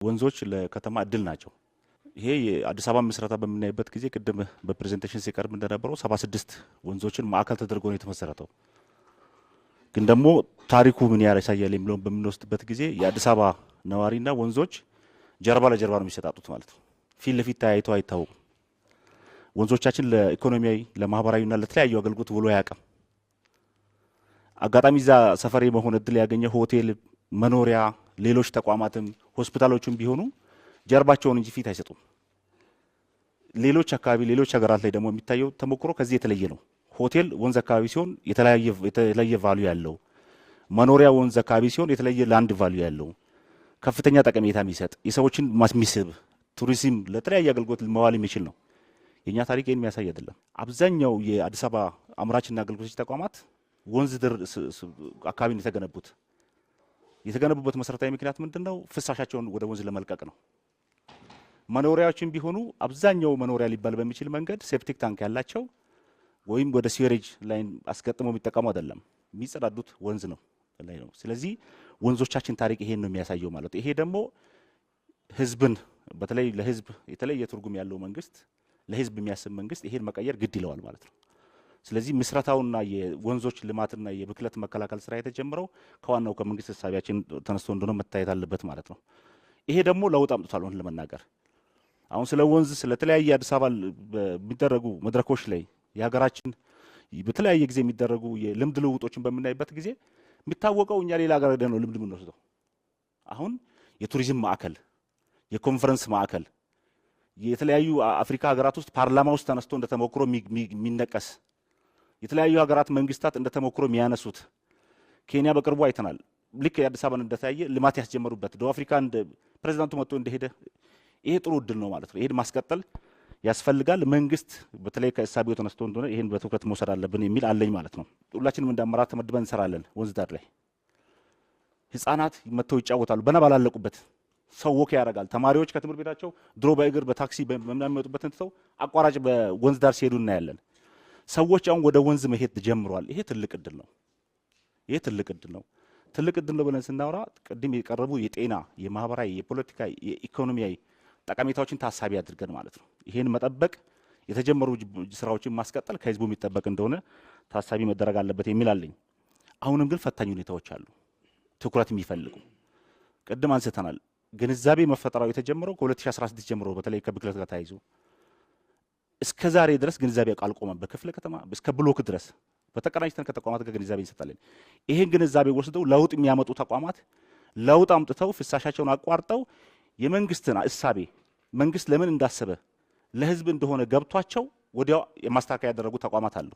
ወንዞች ለከተማ እድል ናቸው። ይሄ የአዲስ አበባ መስራታ በምናይበት ጊዜ ቅድም በፕሬዘንቴሽን ሲቀርብ እንደነበረው 76 ወንዞችን ማዕከል ተደርጎ ነው የተመሰረተው። ግን ደግሞ ታሪኩ ምን ያሳያል የሚለውን በምንወስድበት ጊዜ የአዲስ አበባ ነዋሪና ወንዞች ጀርባ ለጀርባ ነው የሚሰጣጡት ማለት ነው። ፊት ለፊት ተያይተው አይታወቁም። ወንዞቻችን ለኢኮኖሚያዊ ለማህበራዊና ለተለያዩ አገልግሎት ውሎ አያውቅም። አጋጣሚ እዛ ሰፈር የመሆን እድል ያገኘ ሆቴል፣ መኖሪያ፣ ሌሎች ተቋማትም ሆስፒታሎችም ቢሆኑ ጀርባቸውን እንጂ ፊት አይሰጡም። ሌሎች አካባቢ ሌሎች ሀገራት ላይ ደግሞ የሚታየው ተሞክሮ ከዚህ የተለየ ነው። ሆቴል ወንዝ አካባቢ ሲሆን የተለየ ቫልዩ ያለው፣ መኖሪያ ወንዝ አካባቢ ሲሆን የተለየ ላንድ ቫልዩ ያለው፣ ከፍተኛ ጠቀሜታ የሚሰጥ የሰዎችን የሚስብ ቱሪዝም ለተለያየ አገልግሎት መዋል የሚችል ነው። የኛ ታሪክ ይህን የሚያሳይ አይደለም። አብዛኛው የአዲስ አበባ አምራችና አገልግሎት ተቋማት ወንዝ ድር አካባቢ የተገነቡበት መሰረታዊ ምክንያት ምንድነው? ፍሳሻቸውን ወደ ወንዝ ለመልቀቅ ነው። መኖሪያዎችን ቢሆኑ አብዛኛው መኖሪያ ሊባል በሚችል መንገድ ሴፕቲክ ታንክ ያላቸው ወይም ወደ ሲዌሬጅ ላይን አስገጥመው የሚጠቀሙ አይደለም። የሚጸዳዱት ወንዝ ነው ላይ ነው። ስለዚህ ወንዞቻችን ታሪክ ይሄን ነው የሚያሳየው ማለት ነው። ይሄ ደግሞ ህዝብን በተለይ ለህዝብ የተለየ ትርጉም ያለው መንግስት ለህዝብ የሚያስብ መንግስት ይሄን መቀየር ግድ ይለዋል ማለት ነው። ስለዚህ ምስረታውና የወንዞች ልማትና የብክለት መከላከል ስራ የተጀመረው ከዋናው ከመንግስት ሐሳቢያችን ተነስቶ እንደሆነ መታየት አለበት ማለት ነው። ይሄ ደግሞ ለውጥ አምጥቷል ሆነ ለመናገር አሁን ስለ ወንዝ ስለተለያየ አዲስ አበባ በሚደረጉ መድረኮች ላይ የሀገራችን በተለያየ ጊዜ የሚደረጉ የልምድ ልውጦችን በምናይበት ጊዜ የሚታወቀው እኛ ሌላ ሀገር ነው ልምድ የምንወስደው። አሁን የቱሪዝም ማዕከል የኮንፈረንስ ማዕከል የተለያዩ አፍሪካ ሀገራት ውስጥ ፓርላማ ውስጥ ተነስቶ እንደተሞክሮ የሚነቀስ የተለያዩ ሀገራት መንግስታት እንደተሞክሮ የሚያነሱት ኬንያ በቅርቡ አይተናል። ልክ የአዲስ አበባን እንደታየ ልማት ያስጀመሩበት ደቡብ አፍሪካ እንደ ፕሬዝዳንቱ መጥቶ እንደሄደ ይሄ ጥሩ እድል ነው ማለት ነው። ይሄን ማስቀጠል ያስፈልጋል። መንግስት በተለይ ከእሳቤው ተነስቶ እንደሆነ ይሄን በትኩረት መውሰድ አለብን የሚል አለኝ ማለት ነው። ሁላችንም እንደ አመራር ተመድበን እንሰራለን። ወንዝ ዳር ላይ ህፃናት መጥተው ይጫወታሉ። በና ባላለቁበት ሰው ወክ ያደርጋል። ተማሪዎች ከትምህርት ቤታቸው ድሮ በእግር በታክሲ በሚያመጡበት እንትው አቋራጭ በወንዝ ዳር ሲሄዱ እናያለን። ሰዎች አሁን ወደ ወንዝ መሄድ ጀምሯል። ይሄ ትልቅ እድል ነው። ትልቅ እድል ነው ብለን ስናወራ ቅድም የቀረቡ የጤና የማህበራዊ የፖለቲካ የኢኮኖሚያዊ ጠቀሜታዎችን ታሳቢ አድርገን ማለት ነው። ይሄን መጠበቅ የተጀመሩ ስራዎችን ማስቀጠል ከህዝቡ የሚጠበቅ እንደሆነ ታሳቢ መደረግ አለበት የሚል አለኝ። አሁንም ግን ፈታኝ ሁኔታዎች አሉ፣ ትኩረት የሚፈልጉ ቅድም አንስተናል። ግንዛቤ መፈጠራው የተጀመረው ከ2016 ጀምሮ በተለይ ከብክለት ጋር ተያይዞ እስከ ዛሬ ድረስ ግንዛቤ አልቆመም። በክፍለ ከተማ እስከ ብሎክ ድረስ በተቀናጅተን ከተቋማት ጋር ግንዛቤ እንሰጣለን። ይሄን ግንዛቤ ወስደው ለውጥ የሚያመጡ ተቋማት ለውጥ አምጥተው ፍሳሻቸውን አቋርጠው የመንግስትን እሳቤ መንግስት ለምን እንዳሰበ ለህዝብ እንደሆነ ገብቷቸው ወዲያው የማስተካከያ ያደረጉ ተቋማት አሉ።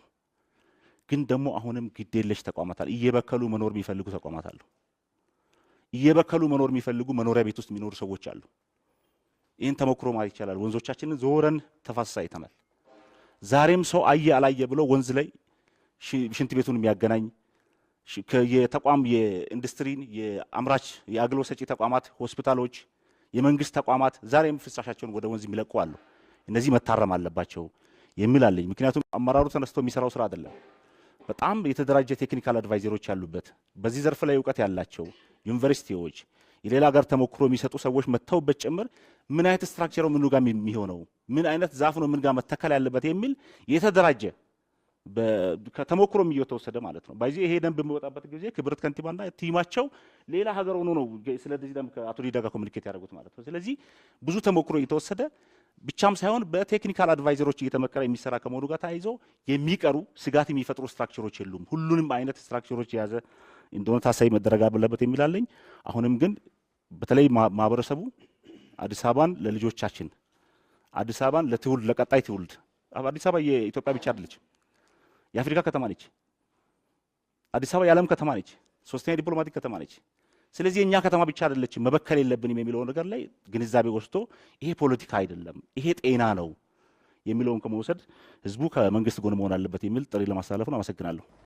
ግን ደግሞ አሁንም ግዴለሽ ተቋማት አሉ። እየበከሉ መኖር የሚፈልጉ ተቋማት አሉ። እየበከሉ መኖር የሚፈልጉ መኖሪያ ቤት ውስጥ የሚኖሩ ሰዎች አሉ። ይህን ተሞክሮ ማለት ይቻላል። ወንዞቻችንን ዞረን ተፋሰስ አይተናል። ዛሬም ሰው አየ አላየ ብሎ ወንዝ ላይ ሽንት ቤቱን የሚያገናኝ የተቋም የኢንዱስትሪን የአምራች የአገልግሎት ሰጪ ተቋማት ሆስፒታሎች የመንግስት ተቋማት ዛሬም ፍሳሻቸውን ወደ ወንዝ የሚለቁ አሉ። እነዚህ መታረም አለባቸው የሚል አለኝ። ምክንያቱም አመራሩ ተነስቶ የሚሰራው ስራ አይደለም። በጣም የተደራጀ ቴክኒካል አድቫይዘሮች ያሉበት በዚህ ዘርፍ ላይ እውቀት ያላቸው ዩኒቨርሲቲዎች የሌላ ሀገር ተሞክሮ የሚሰጡ ሰዎች መተውበት ጭምር ምን አይነት ስትራክቸር ነው ምን ጋር የሚሆነው ምን አይነት ዛፍ ነው ምን ጋር መተከል ያለበት የሚል የተደራጀ ከተሞክሮም እየተወሰደ ማለት ነው። ባይዚ ይሄ ደንብ በሚወጣበት ጊዜ ክብርት ከንቲባና ቲማቸው ሌላ ሀገር ሆኖ ነው ስለዚህ ደም ከአቶ ዲዳጋ ኮሙኒኬት ያደርጉት ማለት ነው። ስለዚህ ብዙ ተሞክሮ እየተወሰደ ብቻም ሳይሆን በቴክኒካል አድቫይዘሮች እየተመከረ የሚሰራ ከመሆኑ ጋር ተያይዞ የሚቀሩ ስጋት የሚፈጥሩ ስትራክቸሮች የሉም። ሁሉንም አይነት ስትራክቸሮች የያዘ እንደሆነ ታሳቢ መደረግ አለበት የሚላለኝ። አሁንም ግን በተለይ ማህበረሰቡ አዲስ አበባን ለልጆቻችን አዲስ አበባን ለትውልድ ለቀጣይ ትውልድ አዲስ አበባ የኢትዮጵያ ብቻ አይደለች፣ የአፍሪካ ከተማ ነች። አዲስ አበባ የዓለም ከተማ ነች፣ ሶስተኛ ዲፕሎማቲክ ከተማ ነች። ስለዚህ የኛ ከተማ ብቻ አይደለችም፣ መበከል የለብንም የሚለው ነገር ላይ ግንዛቤ ወስዶ ይሄ ፖለቲካ አይደለም ይሄ ጤና ነው የሚለውን ከመውሰድ ህዝቡ ከመንግስት ጎን መሆን አለበት የሚል ጥሪ ለማስተላለፍ ነው። አመሰግናለሁ።